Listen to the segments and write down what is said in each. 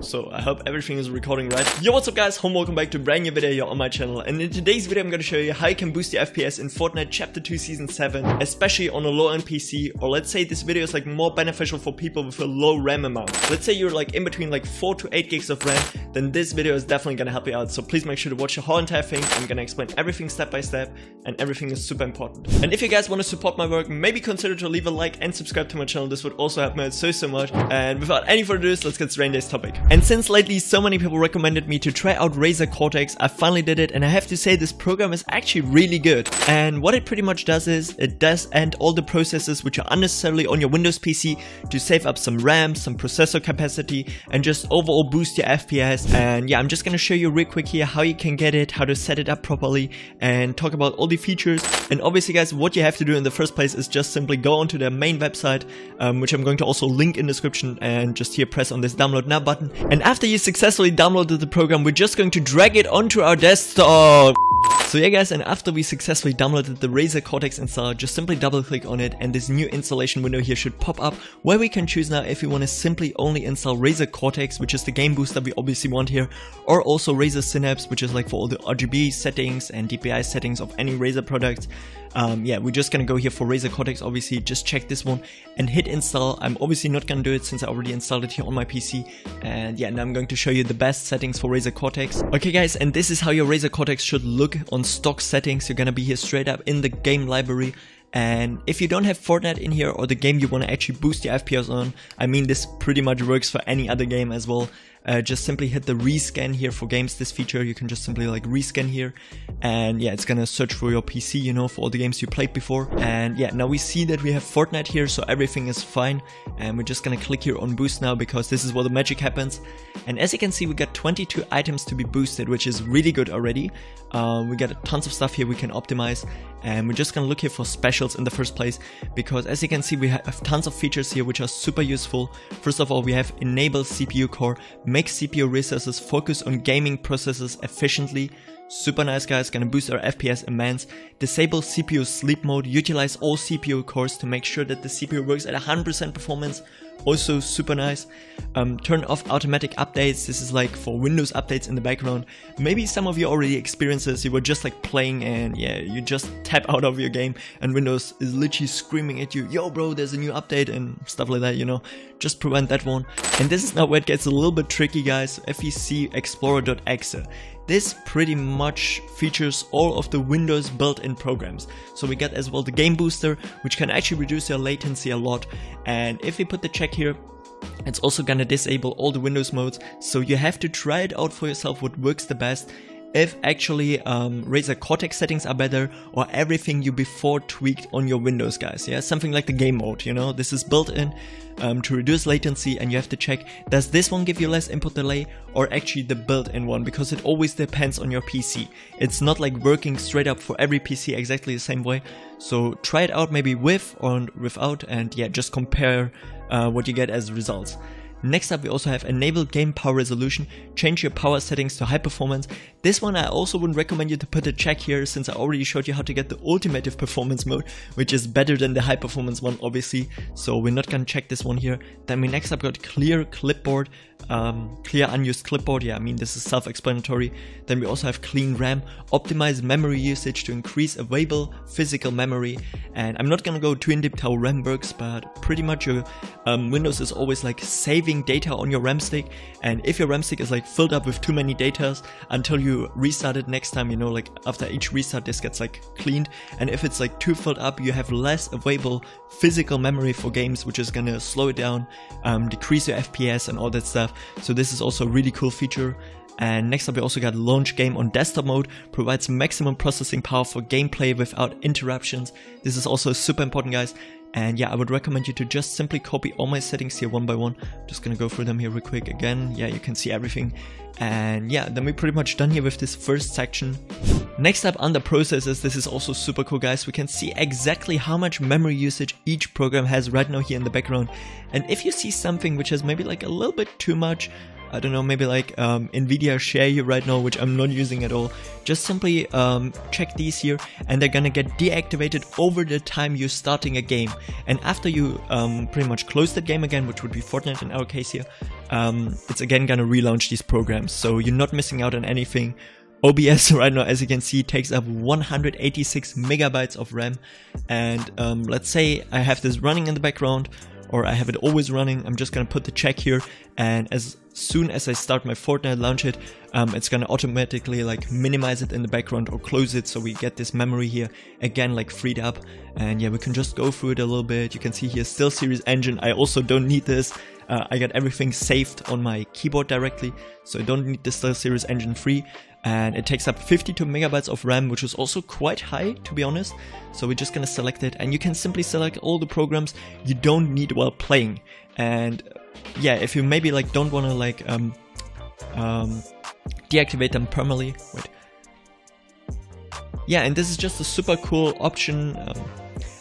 So I hope everything is recording right. Yo, what's up guys, welcome back to a brand new video here on my channel, and in today's video I'm going to show you how you can boost your FPS in Fortnite Chapter 2 Season 7, especially on a low-end PC, or let's say this video is like more beneficial for people with a low RAM amount. Let's say you're like in between like 4 to 8 gigs of RAM, then this video is definitely going to help you out, so please make sure to watch the whole entire thing. I'm going to explain everything step by step, and everything is super important. And if you guys want to support my work, maybe consider to leave a like and subscribe to my channel. This would also help me out so much. And without any further ado, let's get straight into this topic. And since lately so many people recommended me to try out Razer Cortex, I finally did it, and I have to say this program is actually really good. And what it pretty much does is it does end all the processes which are unnecessarily on your Windows PC to save up some RAM, some processor capacity, and just overall boost your FPS. And yeah, I'm just gonna show you real quick here how you can get it, how to set it up properly, and talk about all the features. And obviously guys, what you have to do in the first place is just simply go onto their main website, which I'm going to also link in the description, and just here press on this download now button. And after you successfully downloaded the program, we're just going to drag it onto our desktop. So yeah guys, and after we successfully downloaded the Razer Cortex installer, just simply double click on it, and this new installation window here should pop up, where we can choose now if we want to simply only install Razer Cortex, which is the game booster we obviously want here, or also Razer Synapse, which is like for all the RGB settings and DPI settings of any Razer product. Yeah, we're just gonna go here for Razer Cortex. Obviously just check this one and hit install. I'm obviously not gonna do it since I already installed it here on my PC. And yeah, now I'm going to show you the best settings for Razer Cortex. Okay guys, and this is how your Razer Cortex should look on stock settings. You're gonna be here straight up in the game library. And if you don't have Fortnite in here, or the game you want to actually boost your FPS on, I mean this pretty much works for any other game as well. Just simply hit the rescan here for games. This feature, you can just simply like rescan here, and yeah, it's gonna search for your PC, you know, for all the games you played before. And yeah, now we see that we have Fortnite here, so everything is fine. And we're just gonna click here on boost now, because this is where the magic happens. And as you can see, we got 22 items to be boosted, which is really good already. We got tons of stuff here we can optimize, and we're just gonna look here for specials in the first place, because as you can see, we have tons of features here which are super useful. First of all, we have enable CPU core, make CPU resources focus on gaming processes efficiently. Super nice guys, gonna boost our FPS immense. Disable CPU sleep mode, utilize all CPU cores to make sure that the CPU works at 100% performance. Also super nice. Turn off automatic updates. This is like for Windows updates in the background. Maybe some of you already experienced this. You were just like playing, and yeah, you just tap out of your game and Windows is literally screaming at you, yo bro, there's a new update and stuff like that, you know. Just prevent that one. And this is now where it gets a little bit tricky guys. FEC Explorer.exe. This pretty much features all of the Windows built-in programs. So we get as well the game booster, which can actually reduce your latency a lot. And if we put the check here, it's also gonna disable all the Windows modes. So you have to try it out for yourself what works the best. If actually Razer Cortex settings are better, or everything you before tweaked on your Windows guys. Yeah, something like the game mode, you know, this is built in to reduce latency, and you have to check, does this one give you less input delay, or actually the built-in one, because it always depends on your PC. It's not like working straight up for every PC exactly the same way. So try it out maybe with or without, and yeah, just compare what you get as results. Next up, we also have enable game power resolution, change your power settings to high performance. This one I also wouldn't recommend you to put a check here, since I already showed you how to get the ultimate performance mode, which is better than the high performance one obviously, so we're not gonna check this one here. Then we next up got clear clipboard, clear unused clipboard. Yeah, I mean this is self-explanatory. Then we also have clean RAM, optimize memory usage to increase available physical memory. And I'm not gonna go too in depth how RAM works, but pretty much your Windows is always like saving data on your RAM stick, and if your RAM stick is like filled up with too many datas until you restart it next time, you know, like after each restart this gets like cleaned, and if it's like too filled up, you have less available physical memory for games, which is gonna slow it down, decrease your FPS and all that stuff. So this is also a really cool feature. And next up, we also got launch game on desktop mode, provides maximum processing power for gameplay without interruptions. This is also super important guys. And yeah, I would recommend you to just simply copy all my settings here one by one. I'm just gonna go through them here real quick again. Yeah, you can see everything. And yeah, then we're pretty much done here with this first section. Next up, under processes, this is also super cool guys. We can see exactly how much memory usage each program has right now here in the background. And if you see something which has maybe like a little bit too much, I don't know, maybe like Nvidia Share here right now, which I'm not using at all, just simply check these here, and they're gonna get deactivated over the time you're starting a game. And after you pretty much close the game again, which would be Fortnite in our case here, it's again gonna relaunch these programs, so you're not missing out on anything. OBS right now, as you can see, takes up 186 megabytes of RAM, and let's say I have this running in the background, or I have it always running. I'm just gonna put the check here, and as soon as I start my Fortnite, launch it, it's gonna automatically like minimize it in the background or close it, so we get this memory here again like freed up. And yeah, we can just go through it a little bit. You can see here still Series Engine. I also don't need this. I got everything saved on my keyboard directly, so I don't need the SteelSeries Engine 3, and it takes up 52 megabytes of RAM, which is also quite high, to be honest. So we're just gonna select it, and you can simply select all the programs you don't need while playing. And yeah, if you maybe like don't want to like deactivate them permanently, wait. Yeah, and this is just a super cool option.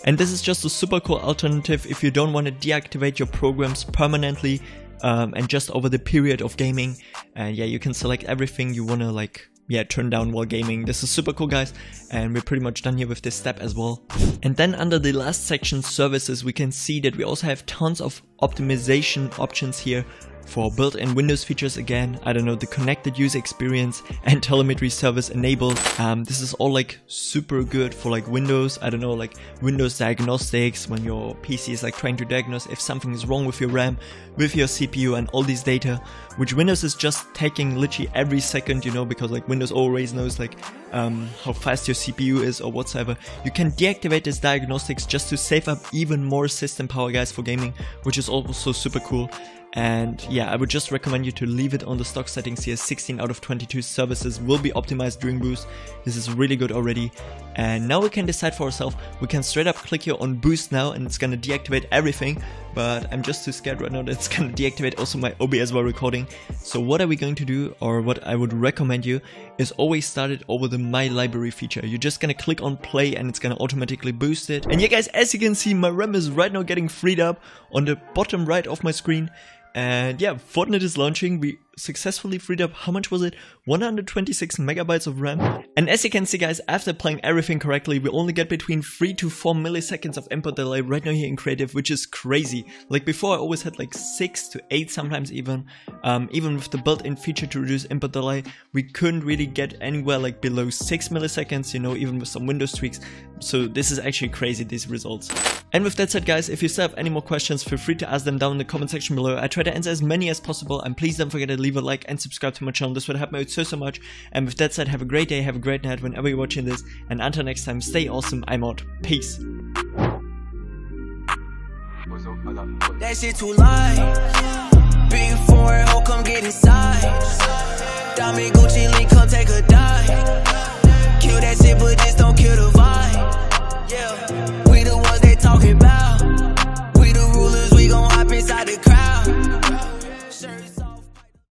And this is just a super cool alternative if you don't want to deactivate your programs permanently and just over the period of gaming. And yeah, you can select everything you want to like, yeah, turn down while gaming. This is super cool, guys, and we're pretty much done here with this step as well. And then under the last section, services, we can see that we also have tons of optimization options here for built-in Windows features. Again, I don't know, the connected user experience and telemetry service enabled. This is all like super good for like Windows, I don't know, like Windows diagnostics, when your PC is like trying to diagnose if something is wrong with your RAM, with your CPU and all these data, which Windows is just taking literally every second, you know, because like Windows always knows like how fast your CPU is or whatsoever. You can deactivate this diagnostics just to save up even more system power, guys, for gaming, which is also super cool. And yeah, I would just recommend you to leave it on the stock settings here. 16 out of 22 services will be optimized during boost. This is really good already. And now we can decide for ourselves. We can straight up click here on boost now, and it's gonna deactivate everything. But I'm just too scared right now that it's gonna deactivate also my OBS while recording. So what are we going to do, or what I would recommend you, is always start it over the My Library feature. You're just gonna click on play and it's gonna automatically boost it. And yeah, guys, as you can see, my RAM is right now getting freed up on the bottom right of my screen. And yeah, Fortnite is launching. We successfully freed up, how much was it? 126 megabytes of RAM. And as you can see, guys, after playing everything correctly, we only get between 3 to 4 milliseconds of input delay right now here in creative, which is crazy. Like before, I always had like 6 to 8 sometimes even. Even with the built-in feature to reduce input delay, we couldn't really get anywhere like below 6 milliseconds, you know, even with some Windows tweaks. So this is actually crazy, these results. And with that said, guys, if you still have any more questions, feel free to ask them down in the comment section below. I try to answer as many as possible, and please don't forget to leave a like and subscribe to my channel. This would help me out so much. And with that said, have a great day, have a great night whenever you're watching this, and until next time, stay awesome. I'm out. Peace. That shit too light. Big foreign hoe, come get inside. Diamond Gucci link, come take a dive. Kill that shit, but just don't kill the vibe. Yeah, we the ones they talking about.